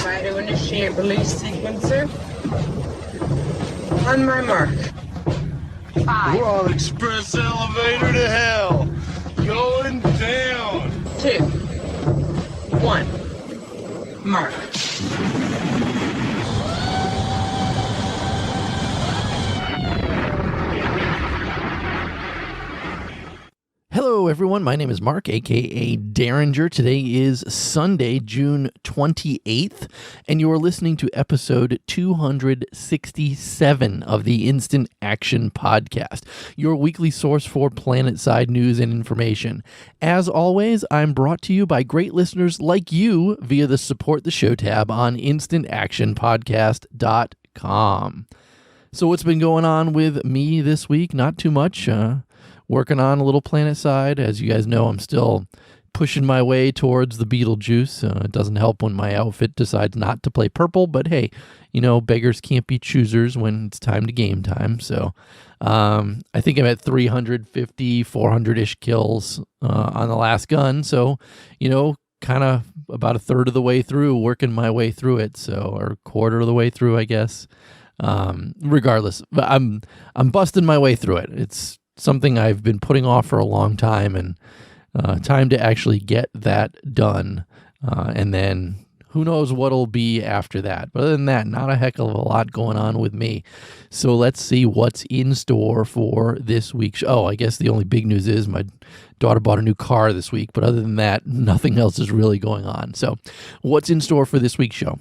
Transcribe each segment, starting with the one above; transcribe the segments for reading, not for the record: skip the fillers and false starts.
Try to initiate release sequencer. On my mark. 5. We're on express elevator to hell. Going down. 2. 1. Mark. Hello, everyone. My name is Mark, a.k.a. Derringer. Today is Sunday, June 28th, and you are listening to episode 267 of the Instant Action Podcast, your weekly source for planet-side news and information. As always, I'm brought to you by great listeners like you via the Support the Show tab on instantactionpodcast.com. So what's been going on with me this week? Not too much. Working on a little planet side. As you guys know, I'm still pushing my way towards the Beetlejuice. It doesn't help when my outfit decides not to play purple, but hey, you know, beggars can't be choosers when it's time to game time. So I think I'm at 350, 400-ish kills on the last gun. So, you know, kind of about a third of the way through, working my way through it. So, or a quarter of the way through, I guess. Regardless, I'm busting my way through it. It's something I've been putting off for a long time, and time to actually get that done. And then who knows what'll be after that. But other than that, not a heck of a lot going on with me. So let's see what's in store for this week's show. Oh, I guess the only big news is my daughter bought a new car this week. But other than that, nothing else is really going on. So what's in store for this week's show?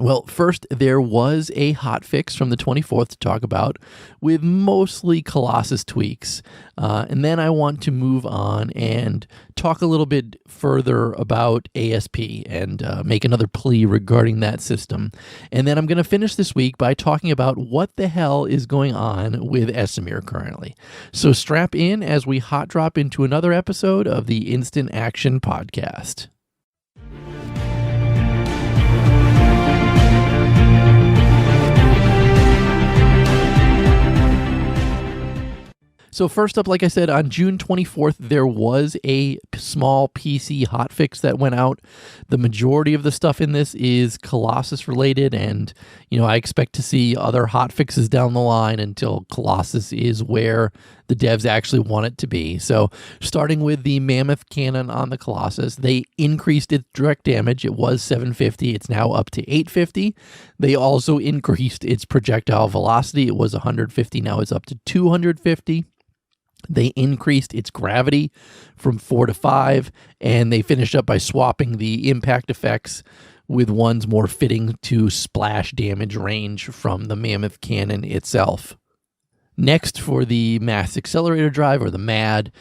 Well, first, there was a hotfix from the 24th to talk about with mostly Colossus tweaks. And then I want to move on and talk a little bit further about ASP and make another plea regarding that system. And then I'm going to finish this week by talking about what the hell is going on with Esamir currently. So strap in as we hot drop into another episode of the Instant Action Podcast. So first up, like I said, on June 24th, there was a small PC hotfix that went out. The majority of the stuff in this is Colossus related, and you know, I expect to see other hotfixes down the line until Colossus is where the devs actually want it to be. So starting with the Mammoth Cannon on the Colossus, they increased its direct damage. It was 750. It's now up to 850. They also increased its projectile velocity. It was 150. Now it's up to 250. They increased its gravity from 4 to 5, and they finished up by swapping the impact effects with ones more fitting to splash damage range from the Mammoth Cannon itself. Next, for the Mass Accelerator drive, or the MAD,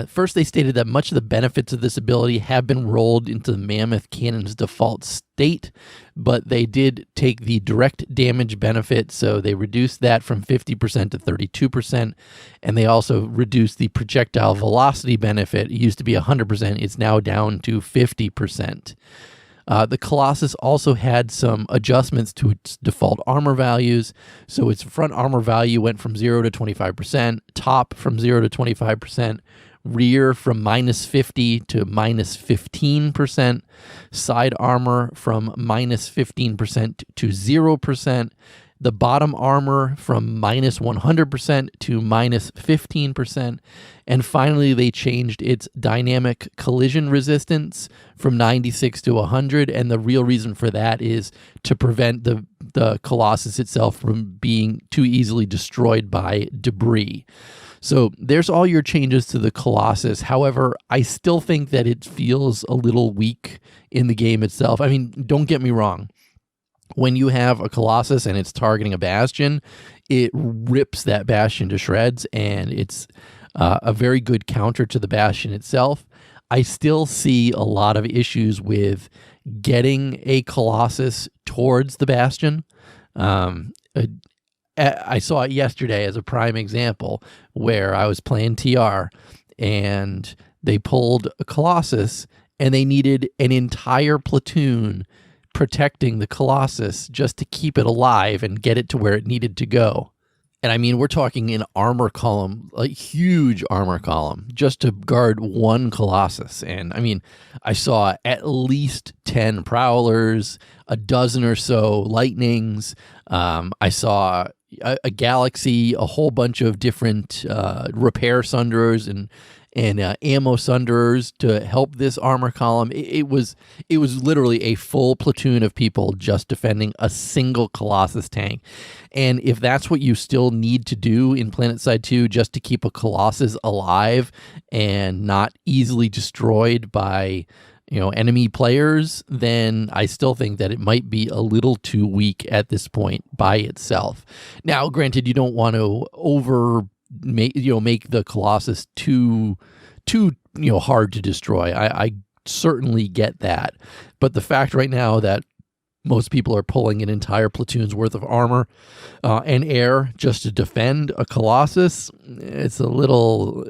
first they stated that much of the benefits of this ability have been rolled into the Mammoth Cannon's default state, but they did take the direct damage benefit, so they reduced that from 50% to 32%, and they also reduced the projectile velocity benefit. It used to be 100%, it's now down to 50%. The Colossus also had some adjustments to its default armor values. So its front armor value went from 0 to 25%, top from 0 to 25%, rear from minus 50 to minus 15%, side armor from minus 15% to 0%, the bottom armor from minus 100% to minus 15%, and finally they changed its dynamic collision resistance from 96 to 100, and the real reason for that is to prevent the Colossus itself from being too easily destroyed by debris. So there's all your changes to the Colossus. However, I still think that it feels a little weak in the game itself. I mean, don't get me wrong. When you have a Colossus and it's targeting a Bastion, it rips that Bastion to shreds, and it's a very good counter to the Bastion itself. I still see a lot of issues with getting a Colossus towards the Bastion. I saw it yesterday as a prime example where I was playing TR, and they pulled a Colossus, and they needed an entire platoon protecting the Colossus just to keep it alive and get it to where it needed to go. And I mean, we're talking an armor column, a huge armor column, just to guard one Colossus. And I mean, I saw at least 10 prowlers, a dozen or so lightnings. I saw a galaxy, a whole bunch of different repair sunderers and ammo sunderers to help this armor column. It was literally a full platoon of people just defending a single Colossus tank. And if that's what you still need to do in PlanetSide 2 just to keep a Colossus alive and not easily destroyed by enemy players, then I still think that it might be a little too weak at this point by itself. Now, granted, you don't want to make the Colossus too hard to destroy. I certainly get that, but the fact right now that most people are pulling an entire platoon's worth of armor and air just to defend a Colossus, it's a little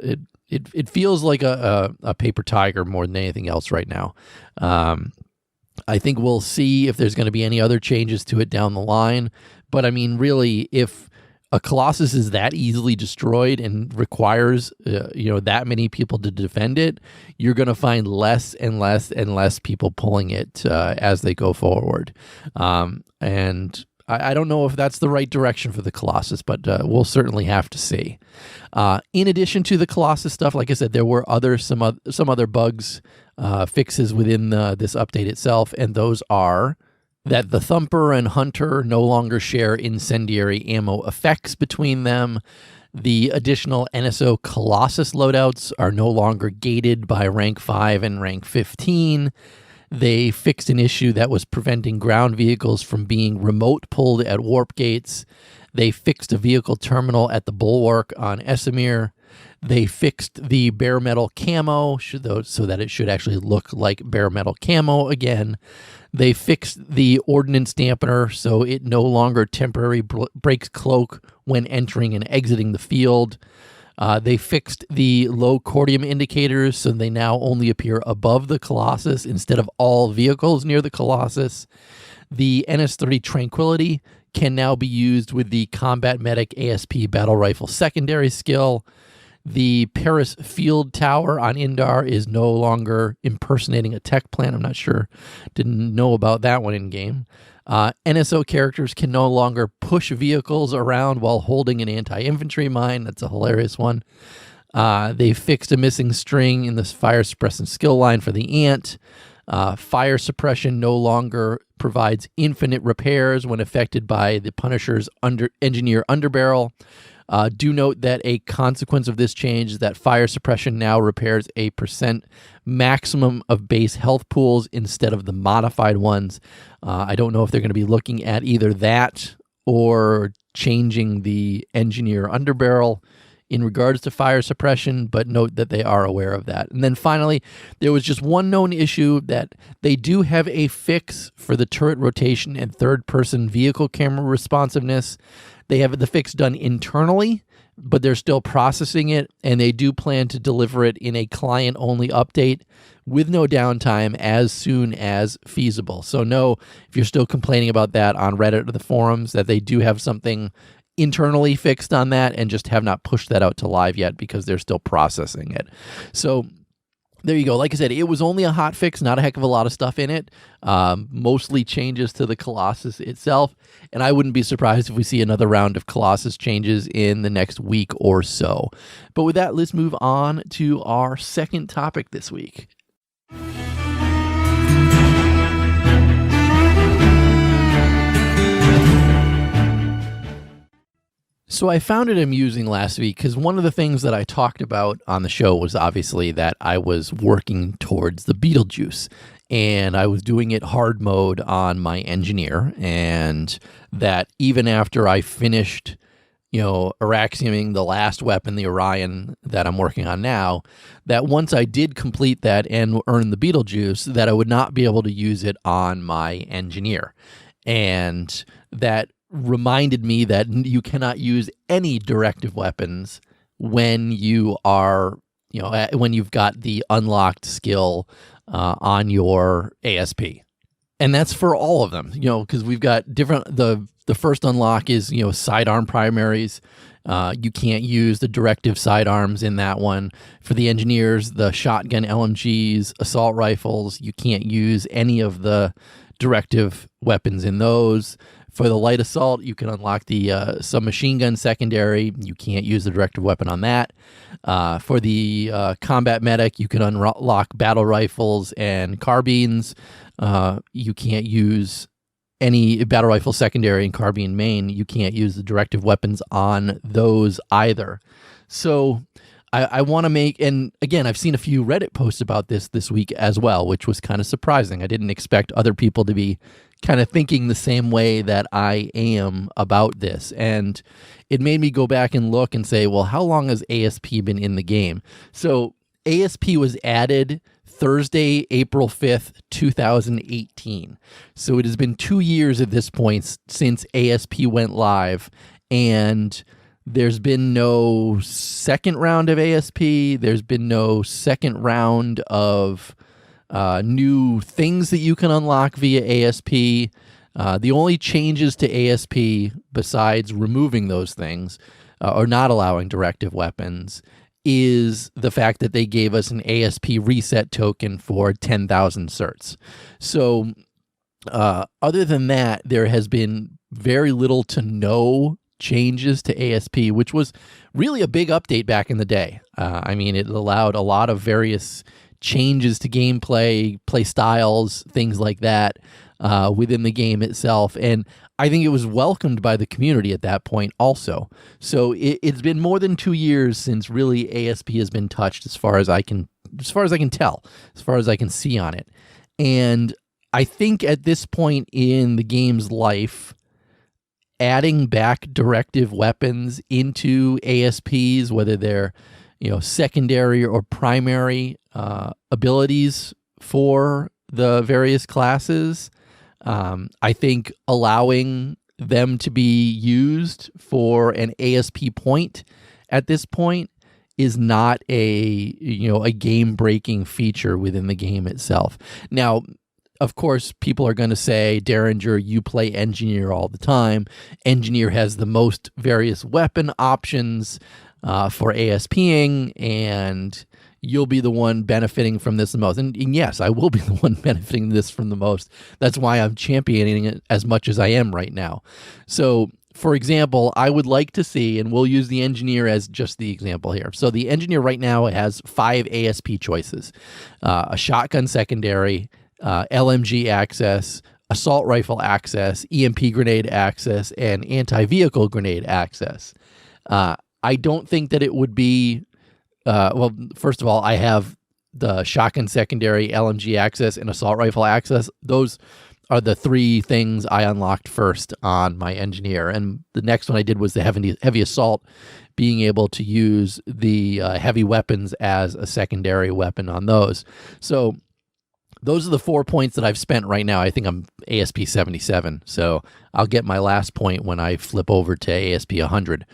it feels like a paper tiger more than anything else right now. I think we'll see if there's going to be any other changes to it down the line, but I mean, really, if a Colossus is that easily destroyed and requires that many people to defend it, you're going to find less and less and less people pulling it as they go forward. And I don't know if that's the right direction for the Colossus, but we'll certainly have to see. In addition to the Colossus stuff, like I said, there were some other bugs, fixes within this update itself, and those are that the Thumper and Hunter no longer share incendiary ammo effects between them. The additional NSO Colossus loadouts are no longer gated by rank 5 and rank 15. They fixed an issue that was preventing ground vehicles from being remote pulled at warp gates. They fixed a vehicle terminal at the Bulwark on Esamir. They fixed the bare metal camo so that it should actually look like bare metal camo again. They fixed the ordnance dampener so it no longer temporarily breaks cloak when entering and exiting the field. They fixed the low cordium indicators so they now only appear above the Colossus instead of all vehicles near the Colossus. The NS-30 Tranquility can now be used with the Combat Medic ASP Battle Rifle secondary skill. The Paris Field Tower on Indar is no longer impersonating a tech plant. I'm not sure. Didn't know about that one in game. NSO characters can no longer push vehicles around while holding an anti-infantry mine. That's a hilarious one. They fixed a missing string in the fire suppressant skill line for the Ant. Fire suppression no longer provides infinite repairs when affected by the Punisher's engineer underbarrel. Do note that a consequence of this change is that fire suppression now repairs a % maximum of base health pools instead of the modified ones. I don't know if they're going to be looking at either that or changing the engineer underbarrel in regards to fire suppression, but note that they are aware of that. And then finally, there was just one known issue that they do have a fix for the turret rotation and third-person vehicle camera responsiveness. They have the fix done internally, but they're still processing it, and they do plan to deliver it in a client-only update with no downtime as soon as feasible. So know, if you're still complaining about that on Reddit or the forums, that they do have something internally fixed on that and just have not pushed that out to live yet because they're still processing it. So there you go. Like I said, it was only a hot fix, not a heck of a lot of stuff in it. Mostly changes to the Colossus itself. And I wouldn't be surprised if we see another round of Colossus changes in the next week or so. But with that, let's move on to our second topic this week. So I found it amusing last week because one of the things that I talked about on the show was obviously that I was working towards the Beetlejuice, and I was doing it hard mode on my engineer, and that even after I finished, Araxiuming the last weapon, the Orion that I'm working on now, that once I did complete that and earn the Beetlejuice, that I would not be able to use it on my engineer. And that reminded me that you cannot use any directive weapons when you are, when you've got the unlocked skill on your ASP. And that's for all of them, because we've got different, the first unlock is, sidearm primaries. You can't use the directive sidearms in that one. For the engineers, the shotgun LMGs, assault rifles, you can't use any of the directive weapons in those. For the light assault, you can unlock the submachine gun secondary. You can't use the directive weapon on that. For the combat medic, you can unlock battle rifles and carbines. You can't use any battle rifle secondary and carbine main. You can't use the directive weapons on those either. So I want to make, and again, I've seen a few Reddit posts about this week as well, which was kind of surprising. I didn't expect other people to be kind of thinking the same way that I am about this. And it made me go back and look and say, well, how long has ASP been in the game? So ASP was added Thursday, April 5th, 2018. So it has been 2 years at this point since ASP went live, and there's been no second round of ASP. There's been no second round of new things that you can unlock via ASP. The only changes to ASP, besides removing those things or not allowing directive weapons, is the fact that they gave us an ASP reset token for 10,000 certs. So other than that, there has been very little to no changes to ASP, which was really a big update back in the day. I mean, it allowed a lot of various changes to gameplay, play styles, things like that within the game itself. And I think it was welcomed by the community at that point also. So it's been more than 2 years since really ASP has been touched as far as I can tell, as far as I can see on it. And I think at this point in the game's life, adding back directive weapons into ASPs, whether they're secondary or primary abilities for the various classes, I think allowing them to be used for an ASP point at this point is not a game-breaking feature within the game itself. Now, of course, people are going to say, Derringer, you play Engineer all the time. Engineer has the most various weapon options for ASPing, and you'll be the one benefiting from this the most. And yes, I will be the one benefiting this from the most. That's why I'm championing it as much as I am right now. So, for example, I would like to see, and we'll use the Engineer as just the example here. So the Engineer right now has 5 ASP choices. A shotgun secondary, LMG access, assault rifle access, EMP grenade access, and anti-vehicle grenade access. I don't think that it would be, well, first of all, I have the shotgun secondary, LMG access, and assault rifle access. Those are the 3 things I unlocked first on my Engineer. And the next one I did was the heavy assault, being able to use the heavy weapons as a secondary weapon on those. So those are the 4 points that I've spent right now. I think I'm ASP 77, so I'll get my last point when I flip over to ASP 100.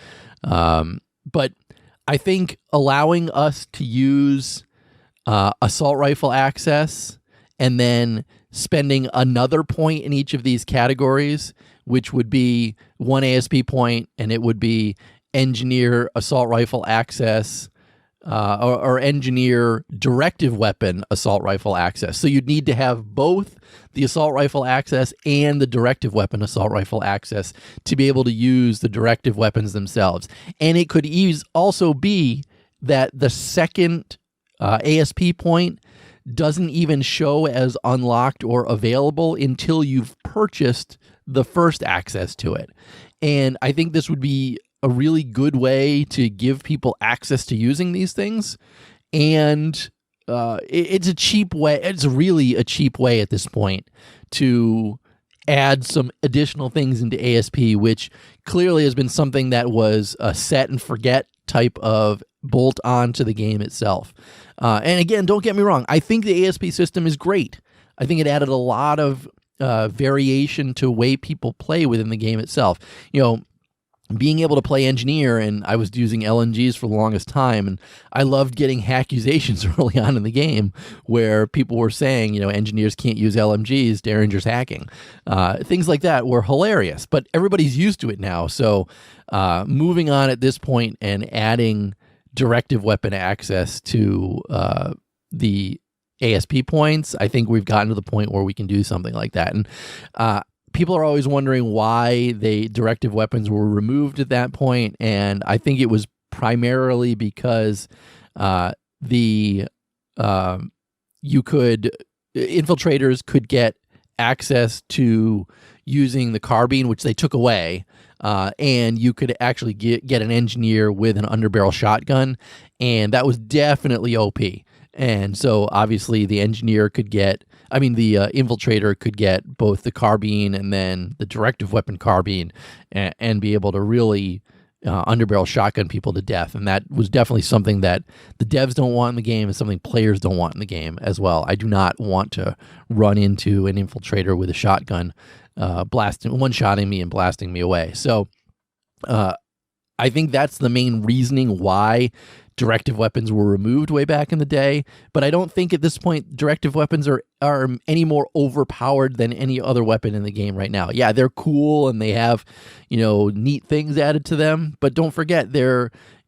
But I think allowing us to use assault rifle access and then spending another point in each of these categories, which would be 1 ASP point, and it would be Engineer assault rifle access, or Engineer directive weapon assault rifle access. So you'd need to have both the assault rifle access and the directive weapon assault rifle access to be able to use the directive weapons themselves. And it could also be that the second ASP point doesn't even show as unlocked or available until you've purchased the first access to it. And I think this would be a really good way to give people access to using these things. And it's a cheap way. It's really a cheap way at this point to add some additional things into ASP, which clearly has been something that was a set and forget type of bolt on to the game itself. And again, don't get me wrong. I think the ASP system is great. I think it added a lot of variation to the way people play within the game itself. being able to play engineer, and I was using LNGs for the longest time, and I loved getting accusations early on in the game where people were saying, engineers can't use LMGs, Derringer's hacking. Things like that were hilarious, but everybody's used to it now. So moving on at this point and adding directive weapon access to the ASP points, I think we've gotten to the point where we can do something like that. And people are always wondering why directive weapons were removed at that point, and I think it was primarily because infiltrators could get access to using the carbine, which they took away, and you could actually get an engineer with an underbarrel shotgun, and that was definitely OP. And so obviously the infiltrator could get both the carbine and then the directive weapon carbine and be able to really underbarrel shotgun people to death. And that was definitely something that the devs don't want in the game and something players don't want in the game as well. I do not want to run into an infiltrator with a shotgun one-shotting me and blasting me away. So I think that's the main reasoning why directive weapons were removed way back in the day, but I don't think at this point directive weapons are any more overpowered than any other weapon in the game right now. Yeah, they're cool and they have, neat things added to them, but don't forget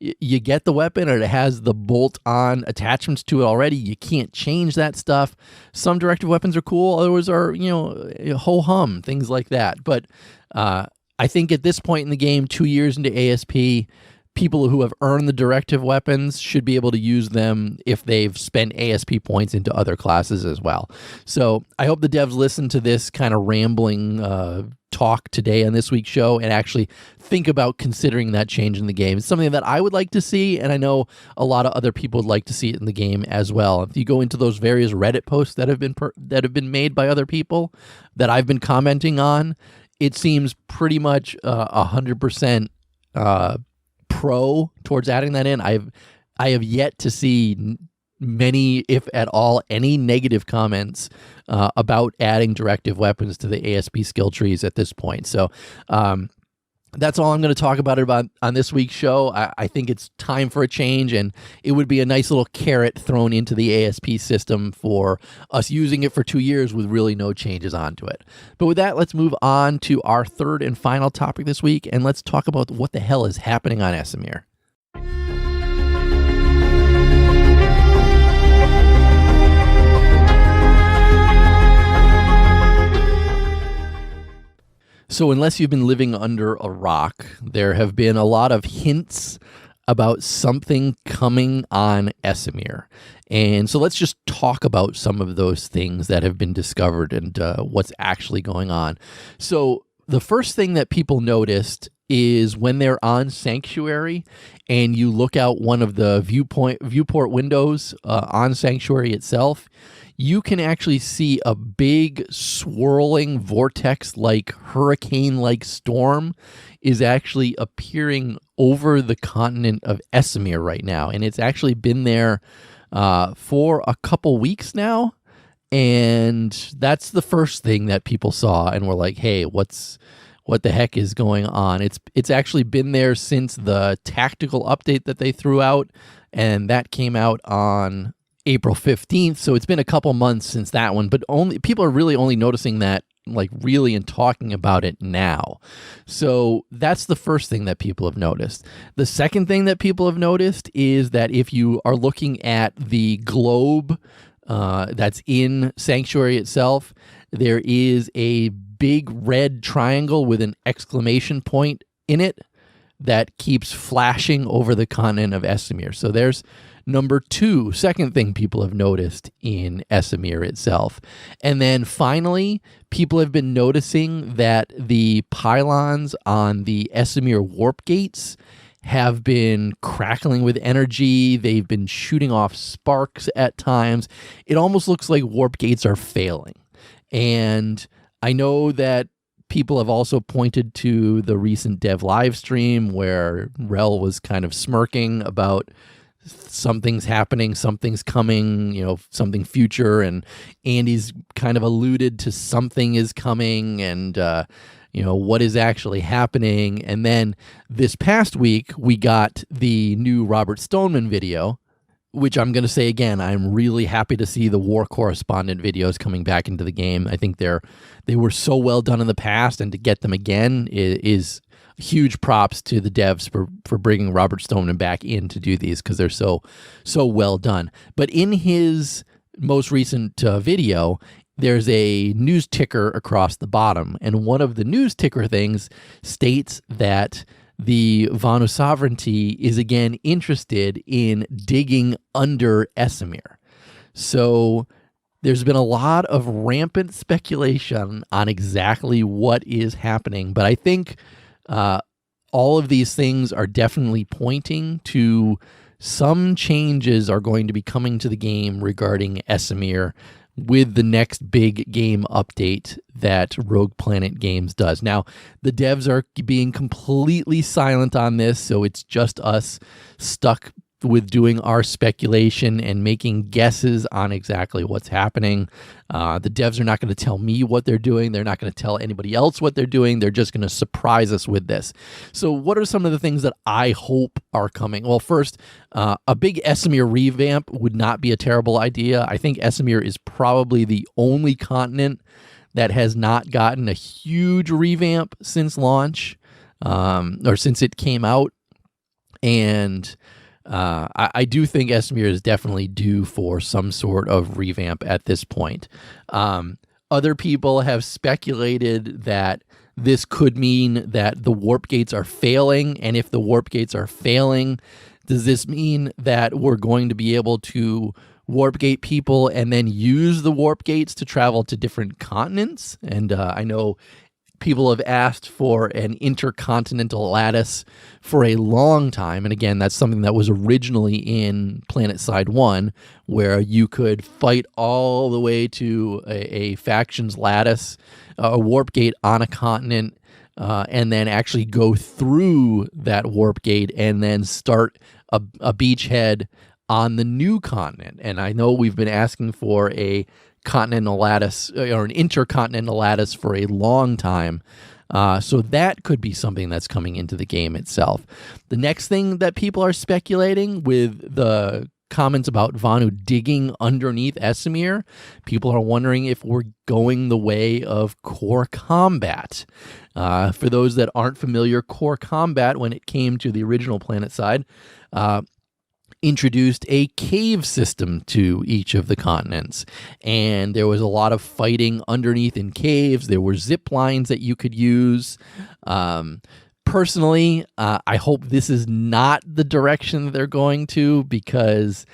you get the weapon and it has the bolt-on attachments to it already. You can't change that stuff. Some directive weapons are cool, others are, ho-hum, things like that. But I think at this point in the game, 2 years into ASP, people who have earned the directive weapons should be able to use them if they've spent ASP points into other classes as well. So I hope the devs listen to this kind of rambling talk today on this week's show and actually think about considering that change in the game. It's something that I would like to see, and I know a lot of other people would like to see it in the game as well. If you go into those various Reddit posts that have been made by other people that I've been commenting on, it seems pretty much 100% pro towards adding that in. I have yet to see many, if at all, any negative comments about adding directive weapons to the ASP skill trees at this point. So that's all I'm going to talk about on this week's show. I think it's time for a change, and it would be a nice little carrot thrown into the ASP system for us using it for 2 years with really no changes onto it. But with that, let's move on to our third and final topic this week, and let's talk about what the hell is happening on Esamir. So unless you've been living under a rock, there have been a lot of hints about something coming on Esamir. And so let's just talk about some of those things that have been discovered and what's actually going on. So the first thing that people noticed is when they're on Sanctuary and you look out one of the viewport windows on Sanctuary itself, you can actually see a big swirling vortex-like, hurricane-like storm is actually appearing over the continent of Esamir right now. And it's actually been there for a couple weeks now. And that's the first thing that people saw and were like, hey, what the heck is going on? It's actually been there since the tactical update that they threw out, and that came out on April 15th, so it's been a couple months since that one, but people are really only noticing that, like, really and talking about it now. So that's the first thing that people have noticed. The second thing that people have noticed is that if you are looking at the globe that's in Sanctuary itself, there is a big red triangle with an exclamation point in it that keeps flashing over the continent of Esamir. So there's number two, second thing people have noticed in Esamir itself. And then finally, people have been noticing that the pylons on the Esamir warp gates have been crackling with energy. They've been shooting off sparks at times. It almost looks like warp gates are failing. And I know that people have also pointed to the recent dev live stream where Rel was kind of smirking about something's happening, something's coming, something future, and Andy's kind of alluded to something is coming, and what is actually happening. And then this past week we got the new Robert Stoneman video, which I'm going to say again, I'm really happy to see the war correspondent videos coming back into the game. I think they were so well done in the past, and to get them again is huge props to the devs for bringing Robert Stoneman back in to do these, because they're so well done. But in his most recent video, there's a news ticker across the bottom, and one of the news ticker things states that the Vanu sovereignty is again interested in digging under Esamir. So there's been a lot of rampant speculation on exactly what is happening, but I think all of these things are definitely pointing to some changes are going to be coming to the game regarding Esamir with the next big game update that Rogue Planet Games does. Now, the devs are being completely silent on this, so it's just us stuck with doing our speculation and making guesses on exactly what's happening. The devs are not going to tell me what they're doing. They're not going to tell anybody else what they're doing. They're just going to surprise us with this. So what are some of the things that I hope are coming? Well, first, a big Esamir revamp would not be a terrible idea. I think Esamir is probably the only continent that has not gotten a huge revamp since launch, or since it came out. And I do think Esamir is definitely due for some sort of revamp at this point. Other people have speculated that this could mean that the warp gates are failing, and if the warp gates are failing, does this mean that we're going to be able to warp gate people and then use the warp gates to travel to different continents? And I know people have asked for an intercontinental lattice for a long time. And again, that's something that was originally in PlanetSide 1, where you could fight all the way to a faction's lattice, a warp gate on a continent, and then actually go through that warp gate and then start a beachhead on the new continent. And I know we've been asking for a continental lattice or an intercontinental lattice for a long time. So that could be something that's coming into the game itself. The next thing that people are speculating with the comments about Vanu digging underneath Esamir, people are wondering if we're going the way of core combat. For those that aren't familiar, core combat, when it came to the original PlanetSide, introduced a cave system to each of the continents, and there was a lot of fighting underneath in caves. There were zip lines that you could use. Personally, I hope this is not the direction that they're going to, because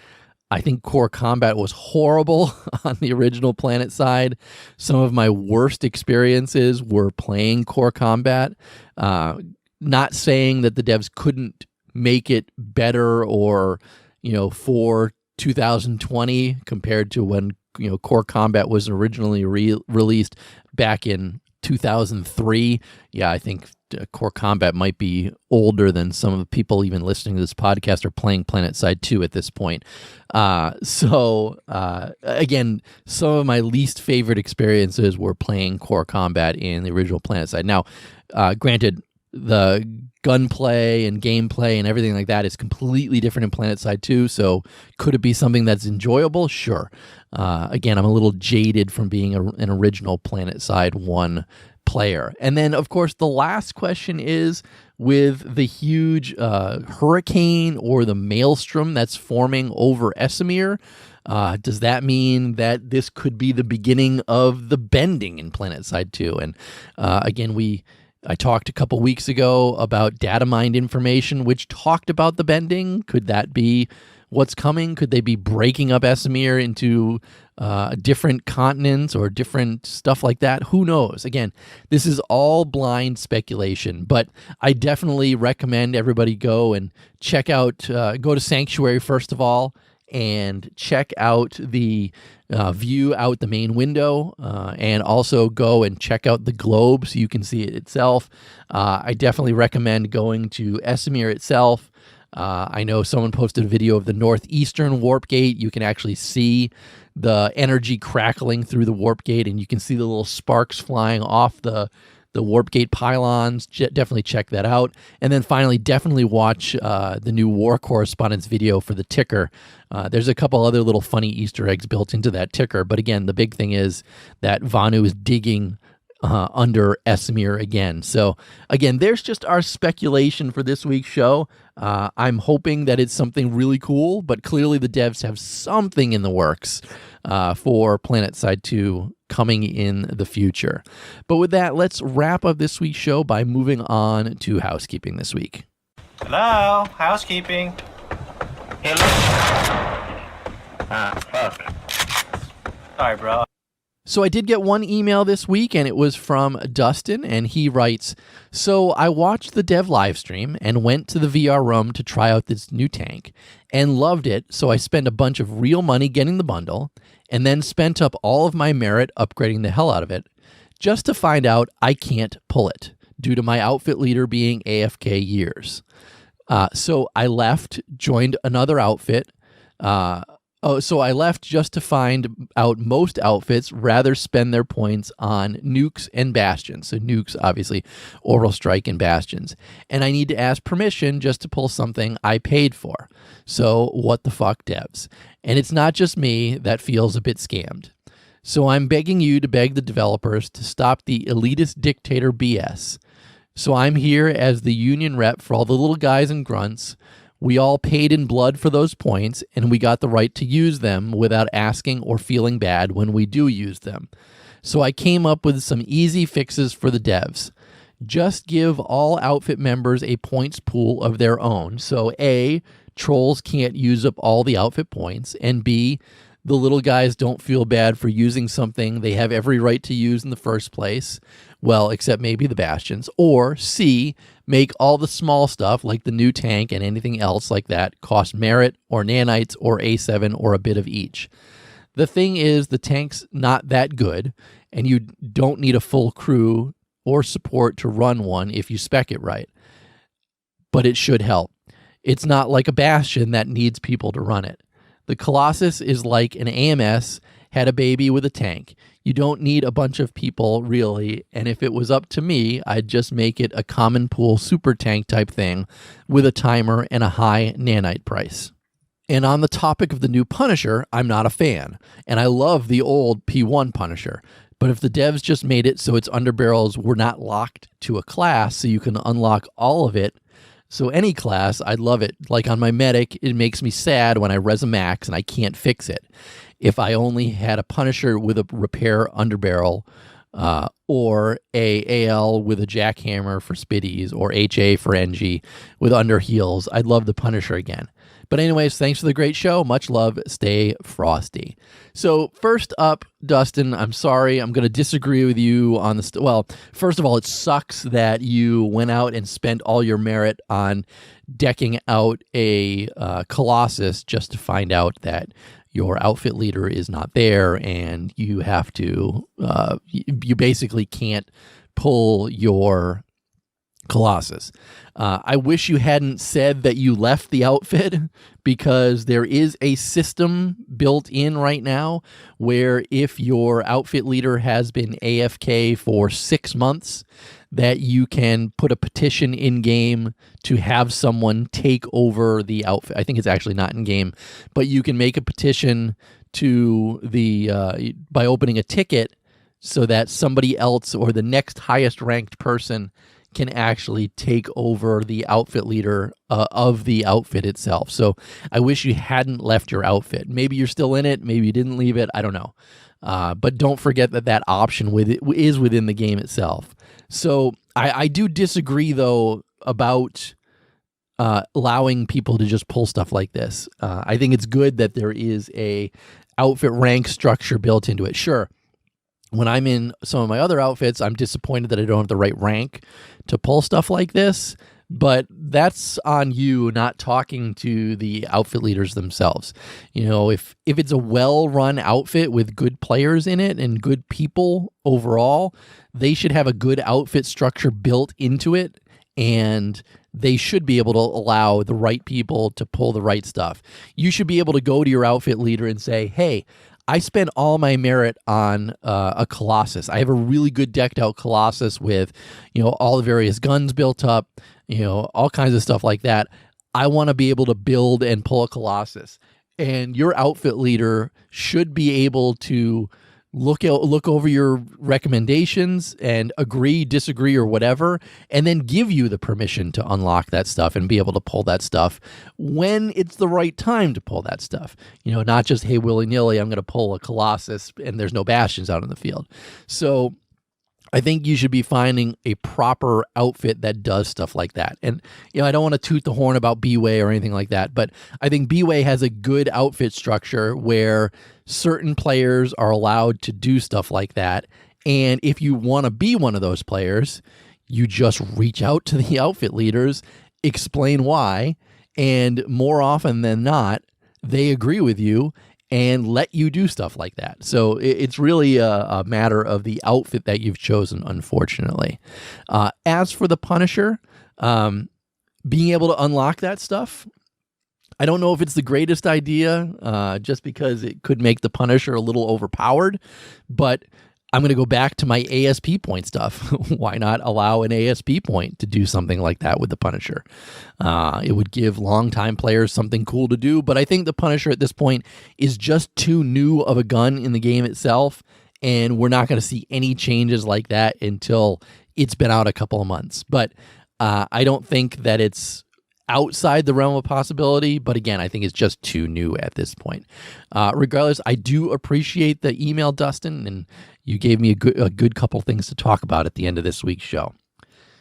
I think core combat was horrible on the original PlanetSide. Some of my worst experiences were playing core combat. Not saying that the devs couldn't make it better or, for 2020 compared to when, core combat was originally released back in 2003. Yeah, I think core combat might be older than some of the people even listening to this podcast are playing PlanetSide 2 at this point. Again, some of my least favorite experiences were playing core combat in the original PlanetSide. Now, granted, the gunplay and gameplay and everything like that is completely different in PlanetSide 2, so could it be something that's enjoyable? Sure. Again, I'm a little jaded from being an original PlanetSide 1 player. And then, of course, the last question is, with the huge hurricane or the maelstrom that's forming over Esamir, does that mean that this could be the beginning of the bending in PlanetSide 2? And again, I talked a couple weeks ago about data mined information, which talked about the bending. Could that be what's coming? Could they be breaking up Esamir into different continents or different stuff like that? Who knows? Again, this is all blind speculation, but I definitely recommend everybody go and check out, go to Sanctuary first of all, and check out the view out the main window, and also go and check out the globe so you can see it itself. I definitely recommend going to Esamir itself. I know someone posted a video of the northeastern warp gate. You can actually see the energy crackling through the warp gate, and you can see the little sparks flying off the warp gate pylons. Definitely check that out. And then finally, definitely watch the new war correspondence video for the ticker. There's a couple other little funny Easter eggs built into that ticker. But again, the big thing is that Vanu is digging under Esamir again. So again, there's just our speculation for this week's show. I'm hoping that it's something really cool, but clearly the devs have something in the works for PlanetSide 2 coming in the future. But with that, let's wrap up this week's show by moving on to housekeeping this week. Hello, housekeeping. Hello. Perfect. Sorry, bro. So I did get one email this week, and it was from Dustin, and he writes, so I watched the dev live stream and went to the VR room to try out this new tank and loved it, so I spent a bunch of real money getting the bundle and then spent up all of my merit upgrading the hell out of it just to find out I can't pull it due to my outfit leader being AFK years. So I left, joined another outfit, so I left just to find out most outfits rather spend their points on nukes and bastions. So nukes, obviously, orbital strike and bastions. And I need to ask permission just to pull something I paid for. So what the fuck, devs? And it's not just me that feels a bit scammed. So I'm begging you to beg the developers to stop the elitist dictator BS. So I'm here as the union rep for all the little guys and grunts. We all paid in blood for those points, and we got the right to use them without asking or feeling bad when we do use them. So I came up with some easy fixes for the devs. Just give all outfit members a points pool of their own. So A, trolls can't use up all the outfit points, and B, the little guys don't feel bad for using something they have every right to use in the first place. Well, except maybe the bastions. Or C, make all the small stuff like the new tank and anything else like that cost merit or nanites or A7 or a bit of each. The thing is, the tank's not that good, and you don't need a full crew or support to run one if you spec it right. But it should help. It's not like a bastion that needs people to run it. The Colossus is like an AMS had a baby with a tank. You don't need a bunch of people, really, and if it was up to me, I'd just make it a common pool super tank type thing with a timer and a high nanite price. And on the topic of the new Punisher, I'm not a fan, and I love the old P1 Punisher. But if the devs just made it so its underbarrels were not locked to a class so you can unlock all of it, so any class, I'd love it. Like on my medic, it makes me sad when I res a max and I can't fix it. If I only had a Punisher with a repair underbarrel, or a AL with a jackhammer for spiddies, or HA for NG with under heals, I'd love the Punisher again. But anyways, thanks for the great show. Much love. Stay frosty. So first up, Dustin, I'm sorry. I'm going to disagree with you on this. Well, first of all, it sucks that you went out and spent all your merit on decking out a Colossus just to find out that your outfit leader is not there, and you have to, you basically can't pull your Colossus. I wish you hadn't said that you left the outfit, because there is a system built in right now where if your outfit leader has been AFK for 6 months, that you can put a petition in game to have someone take over the outfit. I think it's actually not in game, but you can make a petition to the by opening a ticket so that somebody else or the next highest ranked person can actually take over the outfit leader of the outfit itself. So I wish you hadn't left your outfit. Maybe you're still in it. Maybe you didn't leave it. I don't know. But don't forget that that option is within the game itself. So I do disagree, though, about allowing people to just pull stuff like this. I think it's good that there is a outfit rank structure built into it. Sure. When I'm in some of my other outfits, I'm disappointed that I don't have the right rank to pull stuff like this, but that's on you not talking to the outfit leaders themselves. You know, if it's a well-run outfit with good players in it and good people overall, they should have a good outfit structure built into it, and they should be able to allow the right people to pull the right stuff. You should be able to go to your outfit leader and say, hey, I spent all my merit on a Colossus. I have a really good decked out Colossus with, all the various guns built up, all kinds of stuff like that. I want to be able to build and pull a Colossus. And your outfit leader should be able to look over your recommendations and agree, disagree, or whatever, and then give you the permission to unlock that stuff and be able to pull that stuff when it's the right time to pull that stuff. Not just, hey, willy-nilly, I'm going to pull a Colossus and there's no bastions out in the field. So I think you should be finding a proper outfit that does stuff like that. And, I don't want to toot the horn about B-Way or anything like that, but I think B-Way has a good outfit structure where certain players are allowed to do stuff like that. And if you want to be one of those players, you just reach out to the outfit leaders, explain why, and more often than not, they agree with you and let you do stuff like that. So it's really a matter of the outfit that you've chosen, unfortunately. As for the Punisher, being able to unlock that stuff, I don't know if it's the greatest idea, just because it could make the Punisher a little overpowered, but I'm going to go back to my ASP point stuff. Why not allow an ASP point to do something like that with the Punisher? It would give longtime players something cool to do, but I think the Punisher at this point is just too new of a gun in the game itself, and we're not going to see any changes like that until it's been out a couple of months. But I don't think that it's outside the realm of possibility, but again, I think it's just too new at this point. Regardless, I do appreciate the email, Dustin, and you gave me a good couple things to talk about at the end of this week's show.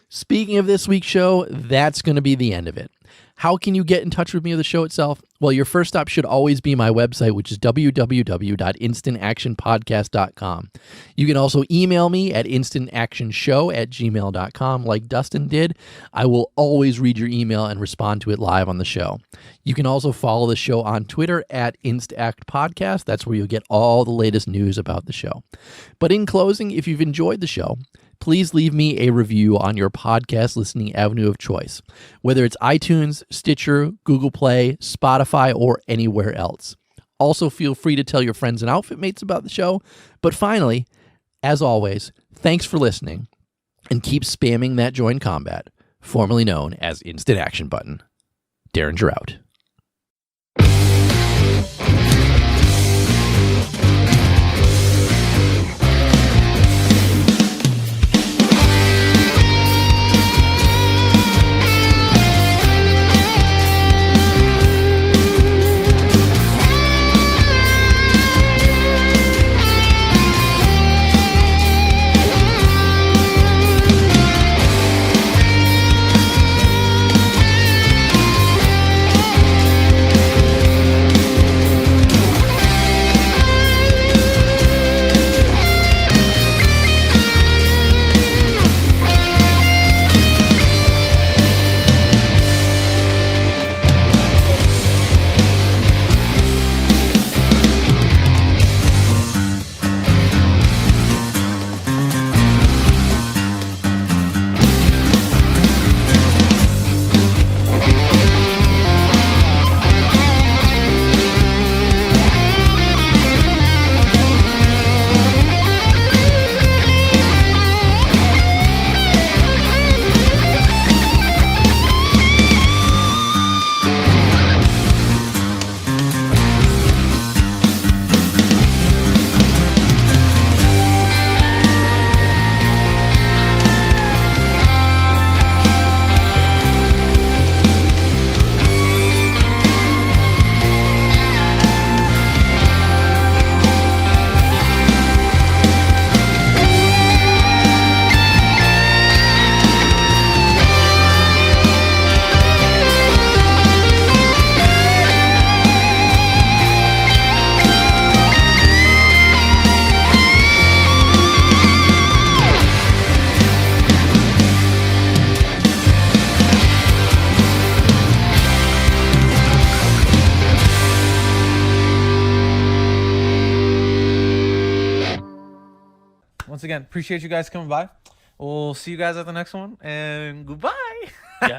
Speaking of this week's show, that's going to be the end of it. How can you get in touch with me or the show itself? Well, your first stop should always be my website, which is www.instantactionpodcast.com. You can also email me at instantactionshow@gmail.com like Dustin did. I will always read your email and respond to it live on the show. You can also follow the show on Twitter at InstActPodcast. That's where you'll get all the latest news about the show. But in closing, if you've enjoyed the show, please leave me a review on your podcast listening avenue of choice, whether it's iTunes, Stitcher, Google Play, Spotify, or anywhere else. Also, feel free to tell your friends and outfit mates about the show. But finally, as always, thanks for listening, and keep spamming that join combat, formerly known as Instant Action Button. Derringer out. Once again, appreciate you guys coming by. We'll see you guys at the next one, and goodbye. Yo.